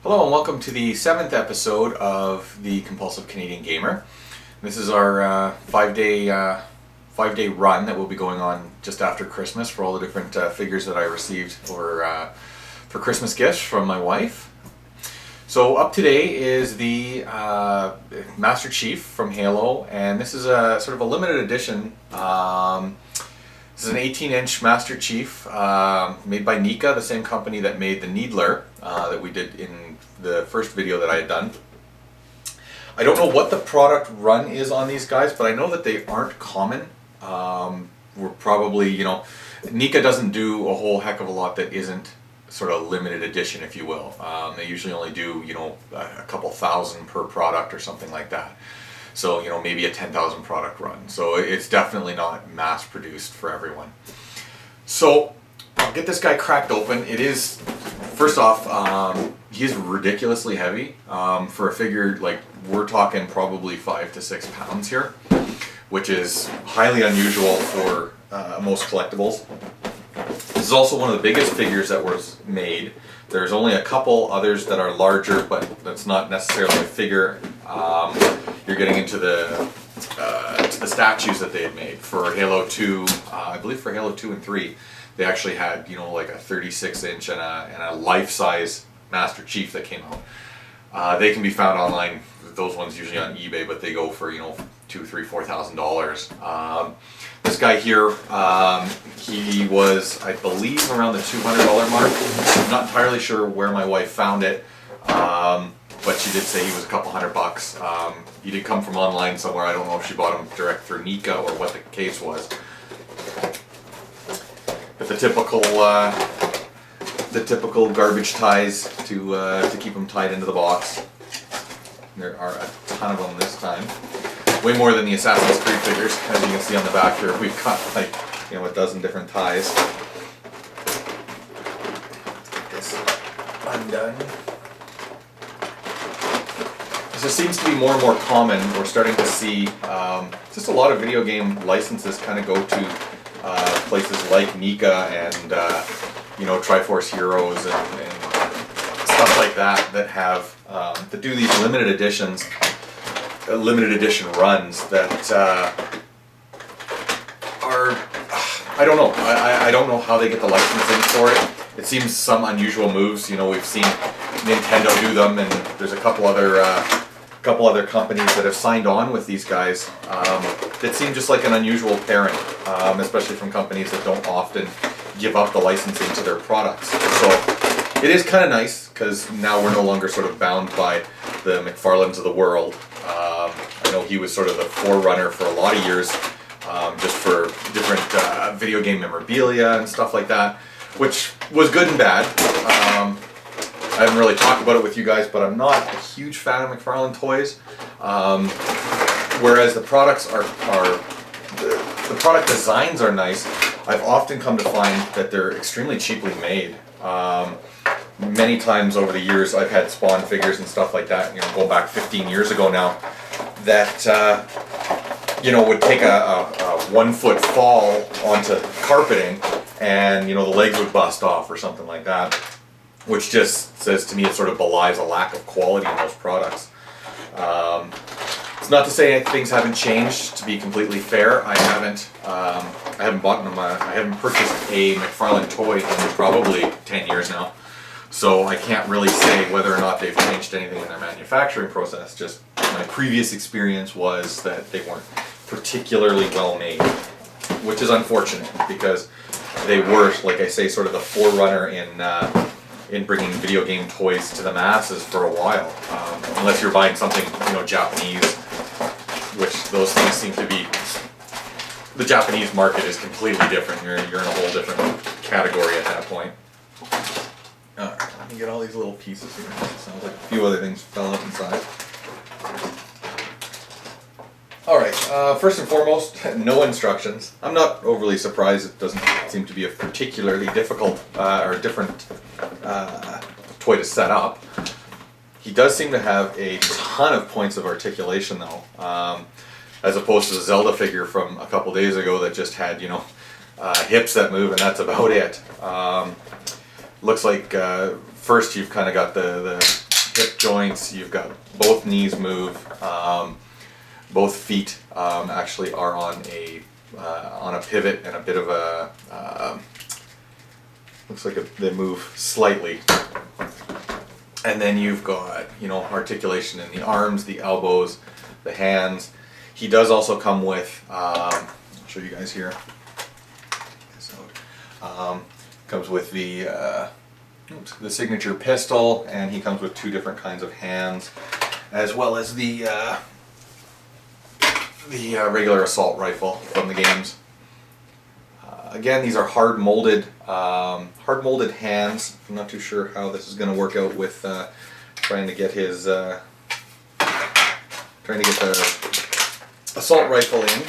Hello and welcome to the 7th episode of the Compulsive Canadian Gamer. This is our five-day run that will be going on just after Christmas for all the different figures that I received for Christmas gifts from my wife. So up today is the Master Chief from Halo, and this is a sort of a limited edition. This is an 18-inch Master Chief made by Neca, the same company that made the Needler that we did in the first video that I had done. I don't know what the product run is on these guys, but I know that they aren't common. We're probably, Neca doesn't do a whole heck of a lot that isn't sort of limited edition, if you will. They usually only do, a couple thousand per product or something like that. So, maybe a 10,000 product run. So it's definitely not mass produced for everyone. So I'll get this guy cracked open. It is, first off, he is ridiculously heavy. For a figure, like, we're talking probably 5 to 6 pounds here, which is highly unusual for most collectibles. This is also one of the biggest figures that was made. There's only a couple others that are larger, but that's not necessarily a figure. You're getting into the statues that they had made for Halo 2. I believe for Halo 2 and 3, they actually had like a 36-inch and a life-size Master Chief that came out. They can be found online. Those ones usually on eBay, but they go for $2,000, $3,000, $4,000. This guy here, he was, I believe, around the $200 mark. I'm not entirely sure where my wife found it, but she did say he was a couple $100. He did come from online somewhere. I don't know if she bought him direct through Neca or what the case was. But the typical garbage ties to keep them tied into the box. There are a ton of them this time. Way more than the Assassin's Creed figures. As you can see on the back here, we've got like, a dozen different ties. Get this undone. So it seems to be more and more common. We're starting to see just a lot of video game licenses kind of go to places like Neca and Triforce Heroes and stuff like that have that do these limited editions. Limited edition runs that are, I don't know. I don't know how they get the licensing for it. It seems some unusual moves. We've seen Nintendo do them, and there's a couple other companies that have signed on with these guys that seem just like an unusual pairing, especially from companies that don't often give up the licensing to their products. So it is kind of nice because now we're no longer sort of bound by the McFarlanes of the world. I know he was sort of the forerunner for a lot of years, just for different video game memorabilia and stuff like that, which was good and bad. I haven't really talked about it with you guys, but I'm not a huge fan of McFarlane toys. Whereas the products the product designs are nice, I've often come to find that they're extremely cheaply made. Many times over the years I've had Spawn figures and stuff like that, going back 15 years ago now, that would take a 1 foot fall onto carpeting and the legs would bust off or something like that, which just says to me it sort of belies a lack of quality in those products. It's not to say things haven't changed, to be completely fair. I haven't bought them. I haven't purchased a McFarlane toy in probably 10 years now. So I can't really say whether or not they've changed anything in their manufacturing process. Just my previous experience was that they weren't particularly well made, which is unfortunate because they were, like I say, sort of the forerunner in bringing video game toys to the masses for a while. Unless you're buying something, Japanese, which those things seem to be. The Japanese market is completely different. You're in a whole different category at that point. Alright, let me get all these little pieces here. It sounds like a few other things fell out inside. Alright, first and foremost, no instructions. I'm not overly surprised. It doesn't seem to be a particularly difficult or different toy to set up. He does seem to have a ton of points of articulation though, as opposed to the Zelda figure from a couple days ago that just had, hips that move and that's about it. Looks like first you've kind of got the hip joints. You've got both knees move. Both feet actually are on a pivot and a bit of a looks like they move slightly. And then you've got, you know, articulation in the arms, the elbows, the hands. He does also come with, I'll show you guys here. Comes with the signature pistol, and he comes with 2 different kinds of hands, as well as the regular assault rifle from the games. Again, these are hard molded hands. I'm not too sure how this is going to work out with trying to get the assault rifle in.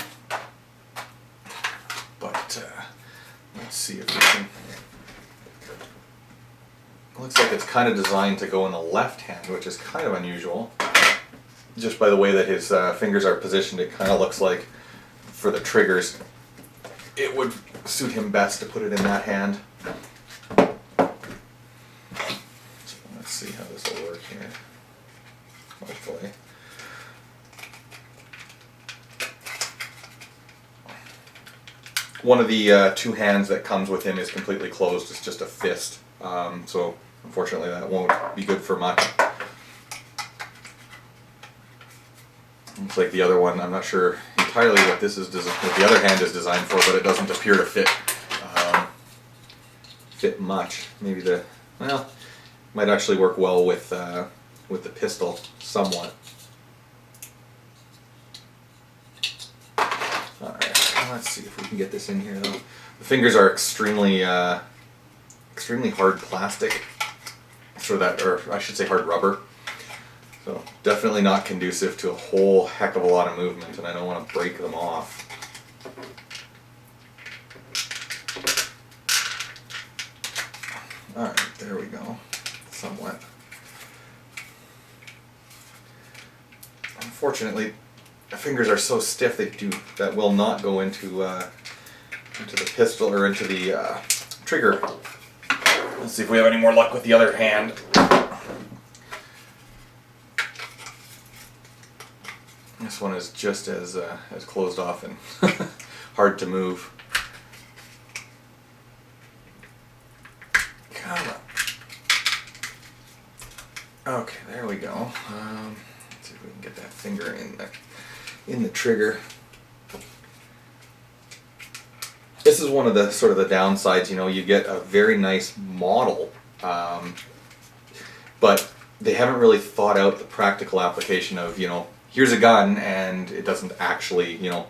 But let's see if we can. It looks like it's kind of designed to go in the left hand, which is kind of unusual. Just by the way that his fingers are positioned, it kind of looks like for the triggers, it would suit him best to put it in that hand. So let's see how this will work here. Hopefully. One of the 2 hands that comes with him is completely closed. It's just a fist. So unfortunately that won't be good for much. Looks like the other one, I'm not sure entirely what this is, what the other hand is designed for, but it doesn't appear to fit much. Maybe might actually work well with the pistol somewhat. All right, let's see if we can get this in here though. The fingers are extremely hard plastic, or I should say hard rubber. So definitely not conducive to a whole heck of a lot of movement, and I don't want to break them off. Alright, there we go. Somewhat. Unfortunately, the fingers are so stiff that will not go into the pistol or into the trigger. Let's see if we have any more luck with the other hand. This one is just as closed off and hard to move. Come on. Okay, there we go. Let's see if we can get that finger in the trigger. This is one of the sort of the downsides. You know, you get a very nice model, but they haven't really thought out the practical application of, you know, here's a gun and it doesn't actually, you know,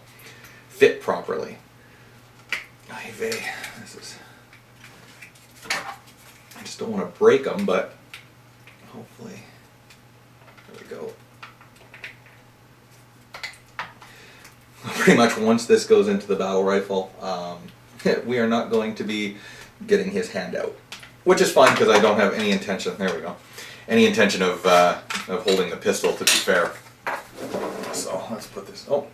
fit properly. I just don't want to break them, but hopefully, there we go. Pretty much once this goes into the battle rifle, we are not going to be getting his hand out, which is fine because I don't have any intention. There we go. Any intention of holding the pistol, to be fair. So let's put this. Oh,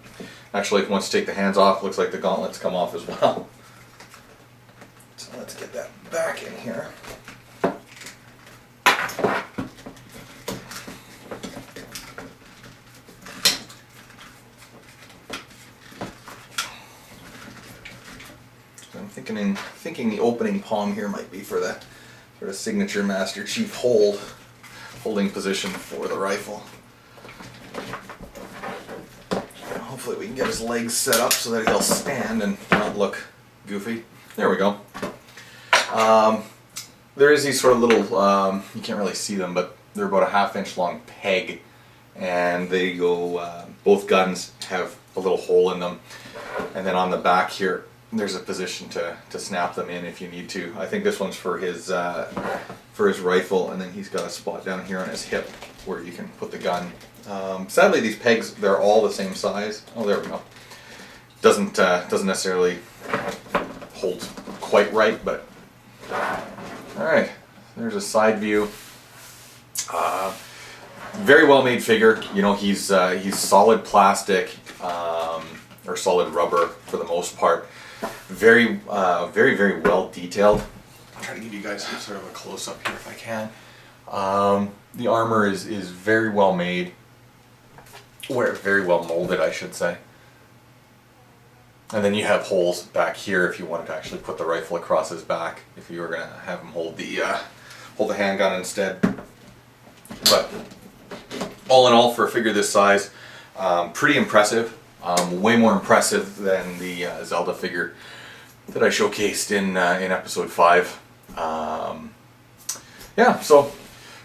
actually, once you take the hands off, looks like the gauntlets come off as well. So let's get that back in here. So I'm thinking the opening palm here might be for the sort of signature Master Chief holding position for the rifle. Hopefully we can get his legs set up so that he'll stand and not look goofy. There we go. There is these sort of little, you can't really see them, but they're about a 1/2 inch long peg, and they go, both guns have a little hole in them, and then on the back here there's a position to snap them in if you need to. I think this one's for his rifle, and then he's got a spot down here on his hip where you can put the gun. Sadly, these pegs, they're all the same size. Oh, there we go. Doesn't necessarily hold quite right, but all right. There's a side view. Very well made figure. You know, he's solid plastic or solid rubber for the most part. Very well detailed. I'll try to give you guys sort of a close up here if I can. The armor is very well made, or very well molded, I should say. And then you have holes back here if you wanted to actually put the rifle across his back, if you were going to have him hold the handgun instead. But all in all, for a figure this size, pretty impressive. Way more impressive than the Zelda figure that I showcased in episode 5. Yeah, so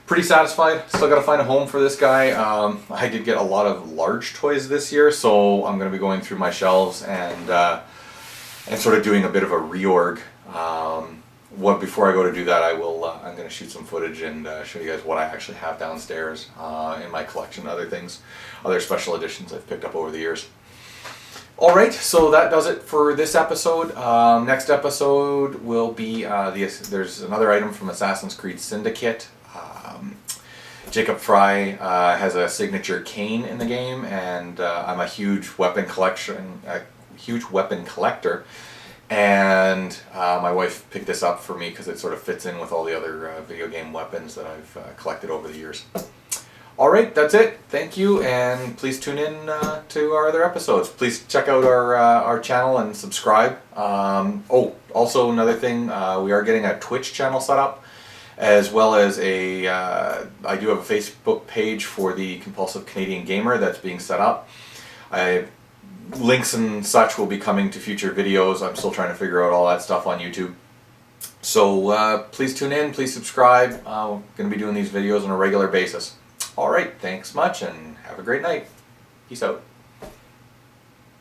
pretty satisfied. Still got to find a home for this guy. I did get a lot of large toys this year, so I'm going to be going through my shelves and sort of doing a bit of a reorg. Before I go to do that, I'm going to shoot some footage and show you guys what I actually have downstairs in my collection, other special editions I've picked up over the years. Alright, so that does it for this episode. Next episode will be, there's another item from Assassin's Creed Syndicate. Jacob Fry has a signature cane in the game, and I'm a huge weapon collector, and my wife picked this up for me because it sort of fits in with all the other video game weapons that I've collected over the years. Alright, that's it. Thank you, and please tune in to our other episodes. Please check out our channel and subscribe. Also another thing, we are getting a Twitch channel set up, as well as I do have a Facebook page for the Compulsive Canadian Gamer that's being set up. Links and such will be coming to future videos. I'm still trying to figure out all that stuff on YouTube. So please tune in, please subscribe. I'm going to be doing these videos on a regular basis. Alright, thanks much and have a great night. Peace out.